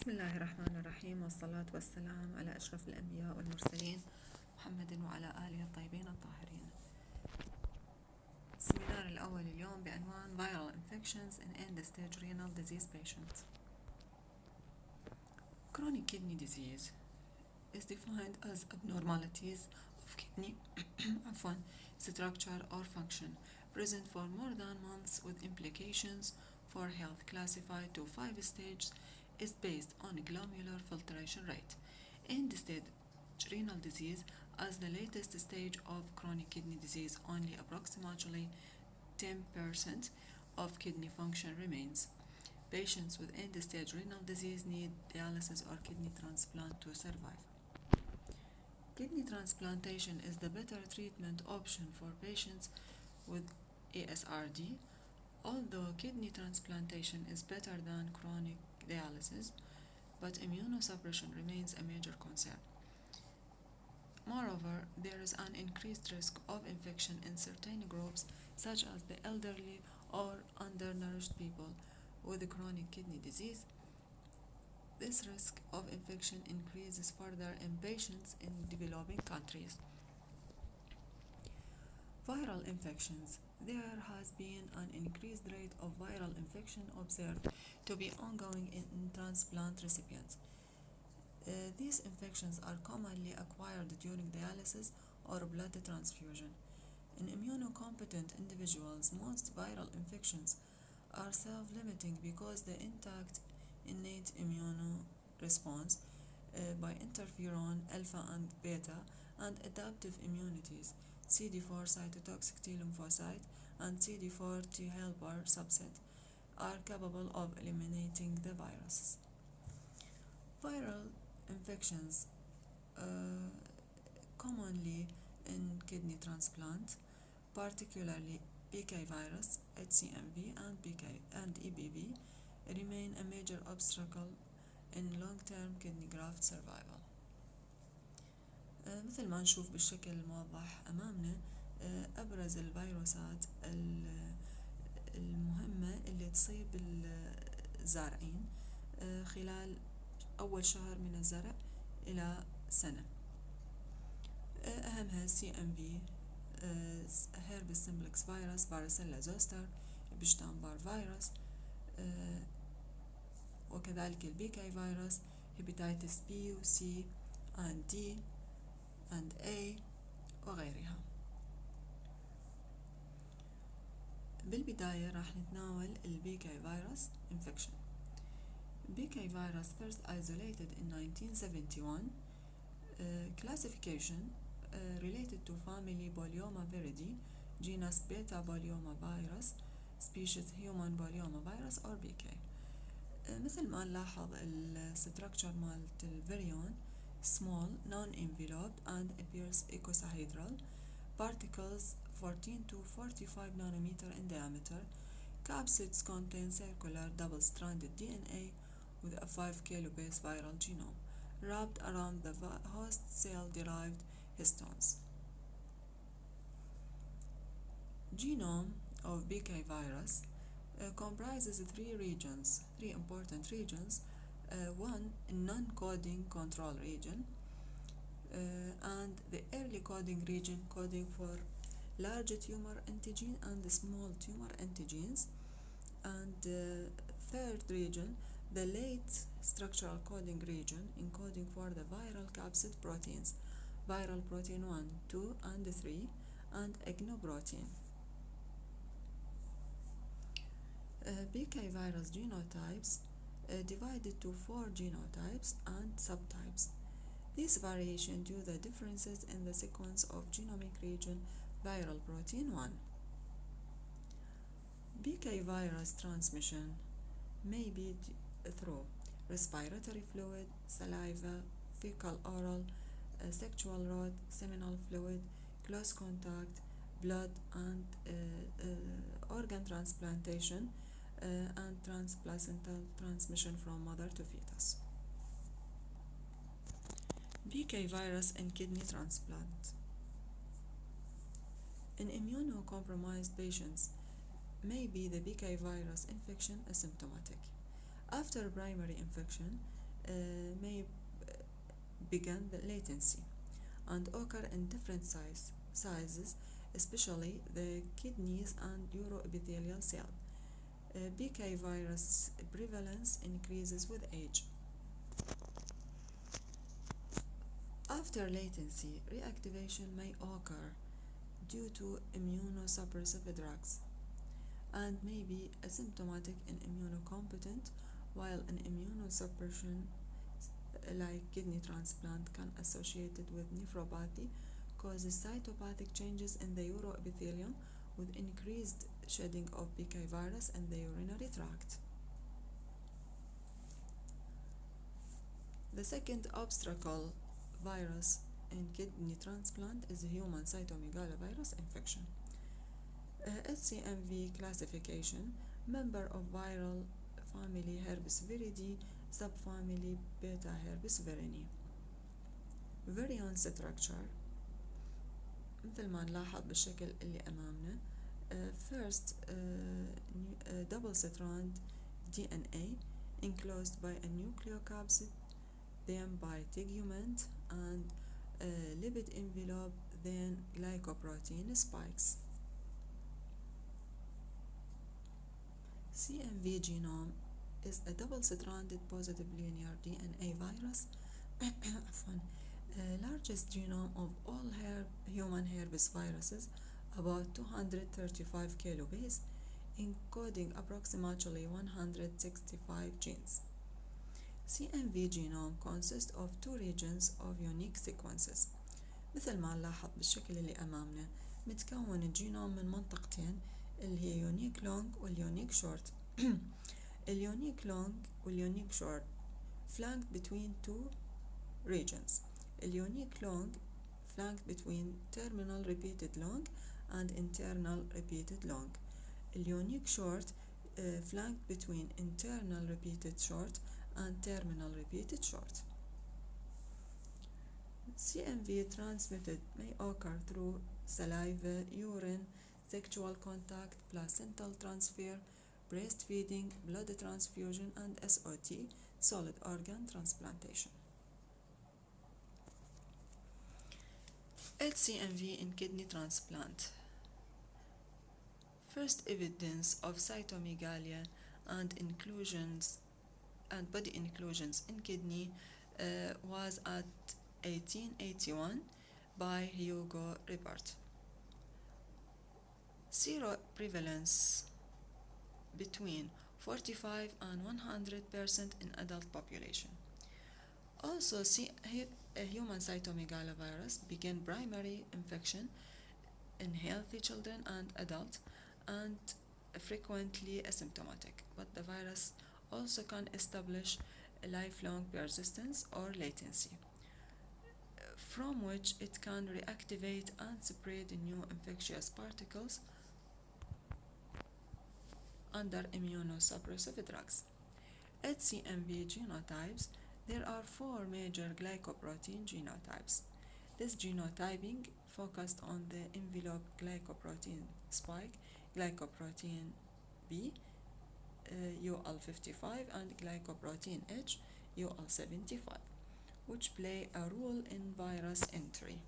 بسم الله الرحمن الرحيم، والصلاة والسلام على أشرف الأنبياء والمرسلين محمد وعلى آله الطيبين الطاهرين. السمينار الأول اليوم بعنوان Viral Infections in End-Stage Renal Disease Patients. Chronic kidney disease is defined as abnormalities of kidney structure or function present for more than months with implications for health. Classified to 5 stages, is based on glomerular filtration rate. End-stage renal disease as the latest stage of chronic kidney disease, only approximately 10% of kidney function remains. Patients with end-stage renal disease need dialysis or kidney transplant to survive. Kidney transplantation is the better treatment option for patients with ESRD. Although kidney transplantation is better than chronic dialysis, but immunosuppression remains a major concern. Moreover, there is an increased risk of infection in certain groups, such as the elderly or undernourished people with chronic kidney disease. This risk of infection increases further in patients in developing countries. Viral infections. There has been an increased rate of viral infection observed to be ongoing in transplant recipients. These infections are commonly acquired during dialysis or blood transfusion. In immunocompetent individuals, most viral infections are self-limiting because the intact innate immune response by interferon alpha and beta and adaptive immunities, CD4 cytotoxic T lymphocyte and CD4 T helper subset, are capable of eliminating the viruses. Viral infections commonly in kidney transplant, particularly BK virus, HCMV, and EBV, remain a major obstacle in long-term kidney graft survival. مثل ما نشوف بالشكل الموضح أمامنا، أبرز الفيروسات المهمة اللي تصيب الزارعين خلال أول شهر من الزرع إلى سنة. أهمها CMV، هيربس سمبلكس فيروس، فاريسيلا زوستر، بشتامبار فيروس، وكذلك البيكاي فيروس، هيباتيتس B و C and D and A وغيرها. بالبداية راح نتناول البيكاي فيروس infection. BK virus first isolated in 1971. Classification related to family Poliomaviridae, genus Beta Poliomavirus, species human Poliomavirus or BK. مثل ما نلاحظ الستركتشر مالت الفيريون small, non-enveloped and appears icosahedral, particles 14 to 45 nanometer in diameter. Capsids contain circular double-stranded DNA with a 5 kilobase viral genome wrapped around the host cell-derived histones. Genome of BK virus comprises three important regions. One, non-coding control region, and the early coding region coding for large tumor antigen and small tumor antigens, and third region, the late structural coding region, encoding for the viral capsid proteins, viral protein 1, 2, and 3, and egnoprotein. BK virus genotypes divided to 4 genotypes and subtypes. This variation due to the differences in the sequence of genomic region viral protein 1. BK virus transmission may be through respiratory fluid, saliva, fecal oral, sexual route, seminal fluid, close contact, blood, and organ transplantation, and transplacental transmission from mother to fetus. BK virus and kidney transplant. In immunocompromised patients, may be the BK virus infection asymptomatic. After primary infection, may begin the latency and occur in different sizes, especially the kidneys and uroepithelial cell. BK virus prevalence increases with age. After latency, reactivation may occur due to immunosuppressive drugs and may be asymptomatic and immunocompetent, while an immunosuppression like kidney transplant can associated with nephropathy causes cytopathic changes in the uroepithelium with increased shedding of BK virus in the urinary tract. The second obstacle virus in kidney transplant is human cytomegalovirus infection. HCMV classification, member of viral family Herpes viridae, subfamily beta herpes viridae. Variant structure مثل ما نلاحظ بالشكل اللي أمامنا. First, double strand DNA enclosed by a nucleocapsid, then by tegument and lipid envelope, then glycoprotein spikes. CMV genome is a double-stranded positive linear DNA virus largest genome of all human herpes viruses, about 235 kilobase, encoding approximately 165 genes. CMV genome consists of two regions of unique sequences. مثل ما نلاحظ بالشكل اللي أمامنا متكون الجينوم من منطقتين اللي هي يونيك لونج واليونيك شورت. اليونيك لونج واليونيك شورت flanked between two regions. اليونيك long flanked between terminal repeated long and internal repeated long. اليونيك short flanked between internal repeated short and terminal repeated short. CMV transmitted may occur through saliva, urine, sexual contact, placental transfer, breastfeeding, blood transfusion, and SOT, solid organ transplantation. HCMV in kidney transplant. First evidence of cytomegalia and body inclusions in kidney was at 1881 by Hugo Ribert. Seroprevalence between 45 and 100% in adult population. Also, human cytomegalovirus began primary infection in healthy children and adults and frequently asymptomatic, but the virus also can establish a lifelong persistence or latency, from which it can reactivate and spread new infectious particles under immunosuppressive drugs. HCMV genotypes. There are four major glycoprotein genotypes. This genotyping focused on the envelope glycoprotein spike, glycoprotein B, UL55, and glycoprotein H, UL75, which play a role in virus entry.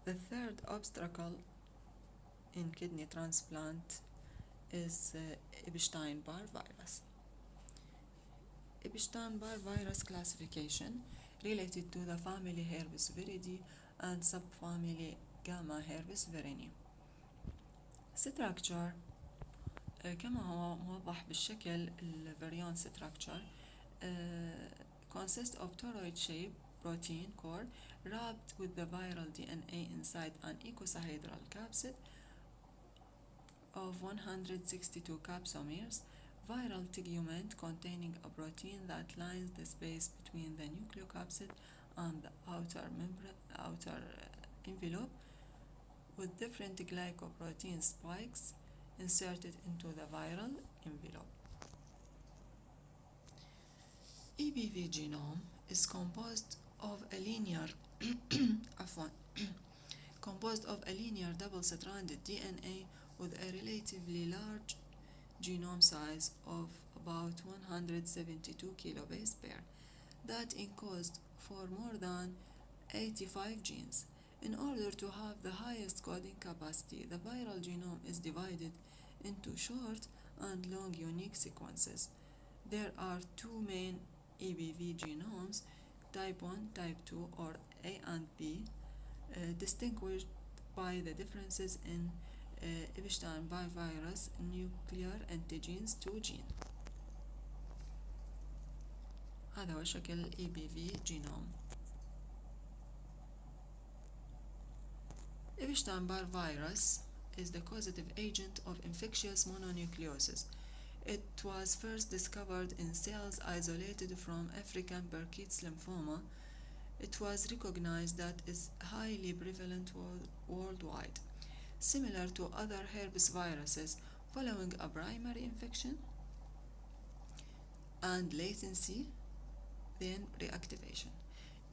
The third obstacle in kidney transplant is Epstein-Barr virus. Epstein-Barr virus classification related to the family Herpes viridae and subfamily Gamma Herpes viridae. Structure كما هو موضح بالشكل الفاريان structure consists of toroid-shaped protein core wrapped with the viral DNA inside an icosahedral capsid of 162 capsomeres, viral tegument containing a protein that lines the space between the nucleocapsid and the outer envelope, with different glycoprotein spikes inserted into the viral envelope. EBV genome is composed of a linear double-stranded DNA with a relatively large genome size of about 172 kilobase pair that encodes for more than 85 genes. In order to have the highest coding capacity, the viral genome is divided into short and long unique sequences. There are two main EBV genomes, type 1, type 2, or A and B, distinguished by the differences in Epstein-Barr virus nuclear antigens 2 gene. هذا هو شكل EBV genome. Epstein-Barr virus is the causative agent of infectious mononucleosis. It was first discovered in cells isolated from African Burkitt's lymphoma. It was recognized that is highly prevalent worldwide. Similar to other herpes viruses, following a primary infection and latency, then reactivation.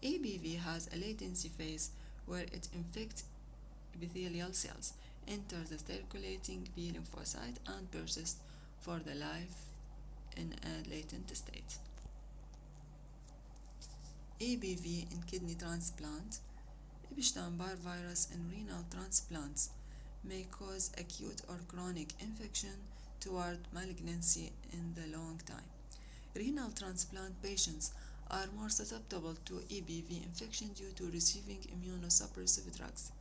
EBV has a latency phase where it infects epithelial cells, enters the circulating B lymphocyte, and persists for the life in a latent state. EBV in kidney transplant. Epstein-Barr virus in renal transplants may cause acute or chronic infection toward malignancy in the long time. Renal transplant patients are more susceptible to EBV infection due to receiving immunosuppressive drugs.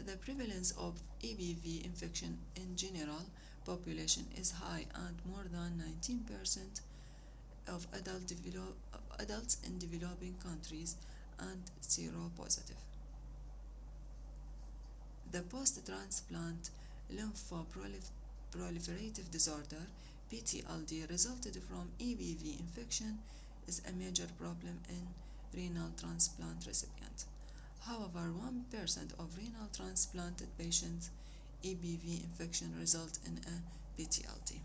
The prevalence of EBV infection in general population is high, and more than 19% of adults in developing countries and seropositive. The post-transplant lymphoproliferative disorder (PTLD) resulted from EBV infection is a major problem in renal transplant recipients. However, 1% of renal transplanted patients' EBV infection result in a PTLD.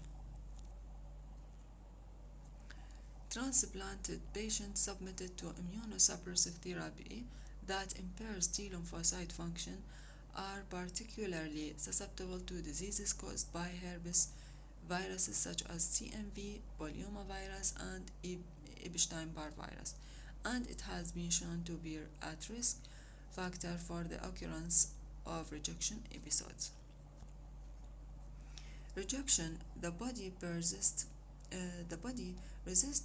Transplanted patients submitted to immunosuppressive therapy that impairs T lymphocyte function are particularly susceptible to diseases caused by herpes viruses such as CMV, polyomavirus, and Epstein-Barr virus, and it has been shown to be at risk factor for the occurrence of rejection episodes. Rejection: the body resists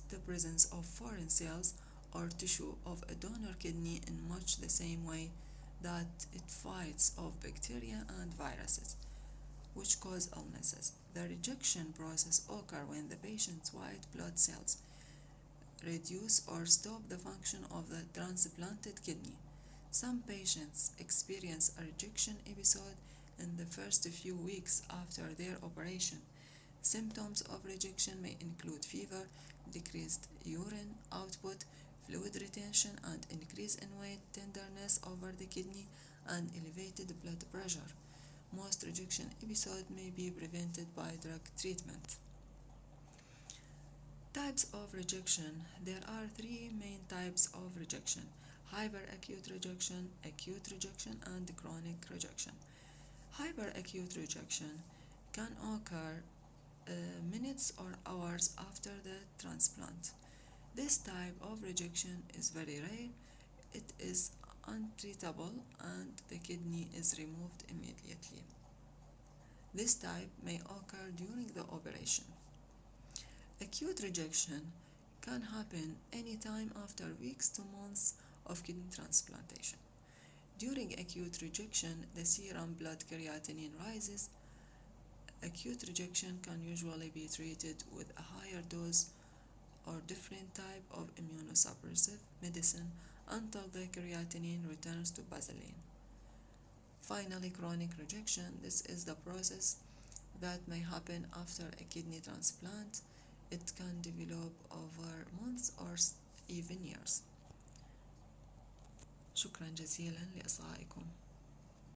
the presence of foreign cells or tissue of a donor kidney in much the same way that it fights off bacteria and viruses, which cause illnesses. The rejection process occurs when the patient's white blood cells reduce or stop the function of the transplanted kidney. Some patients experience a rejection episode in the first few weeks after their operation. Symptoms of rejection may include fever, decreased urine output, fluid retention, and increase in weight, tenderness over the kidney, and elevated blood pressure. Most rejection episodes may be prevented by drug treatment. Types of rejection. There are three main types of rejection: hyperacute rejection, acute rejection, and chronic rejection. Hyperacute rejection can occur minutes or hours after the transplant. This type of rejection is very rare. It is untreatable and the kidney is removed immediately. This type may occur during the operation. Acute rejection can happen anytime after weeks to months of kidney transplantation. During acute rejection, the serum blood creatinine rises. Acute rejection can usually be treated with a higher dose or different type of immunosuppressive medicine until the creatinine returns to baseline. Finally, chronic rejection. This is the process that may happen after a kidney transplant. It can develop over months or even years. شكرا جزيلا لإصغائكم.